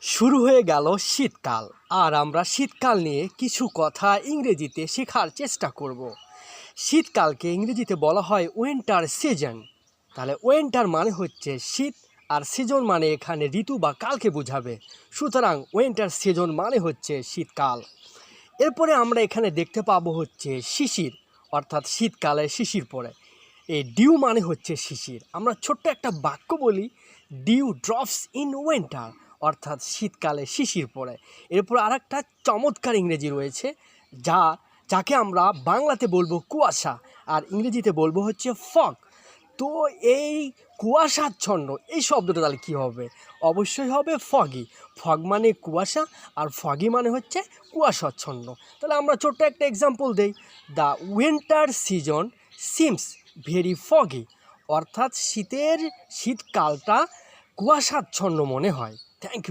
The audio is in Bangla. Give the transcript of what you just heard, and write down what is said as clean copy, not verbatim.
শুরু হয়ে গেল শীতকাল, আর আমরা শীতকাল নিয়ে কিছু কথা ইংরেজিতে শেখার চেষ্টা করব। শীতকালকে ইংরেজিতে বলা হয় উইন্টার সিজন। তাহলে উইন্টার মানে হচ্ছে শীত, আর সিজন মানে এখানে ঋতু বা কালকে বোঝাবে। সুতরাং উইন্টার সিজন মানে হচ্ছে শীতকাল। এরপরে আমরা এখানে দেখতে পাবো হচ্ছে শিশির, অর্থাৎ শীতকালে শিশির পড়ে। এই ডিউ মানে হচ্ছে শিশির। আমরা ছোট্ট একটা বাক্য বলি, ডিউ ড্রপস ইন উইন্টার, অর্থাৎ শীতকালে শিশির পড়ে। এরপর আর একটা চমৎকার ইংরেজি রয়েছে যাকে আমরা বাংলাতে বলবো কুয়াশা, আর ইংরেজিতে বলবো হচ্ছে ফগ। তো এই কুয়াশাচ্ছন্ন এই শব্দটা তাহলে কী হবে? অবশ্যই হবে ফগি। ফগ মানে কুয়াশা, আর ফগি মানে হচ্ছে কুয়াশাচ্ছন্ন। তাহলে আমরা ছোট্ট একটা এক্সাম্পল দেই, the winter season seems very foggy, অর্থাৎ শীতকালটা কুয়াশাচ্ছন্ন মনে হয়। Thank you.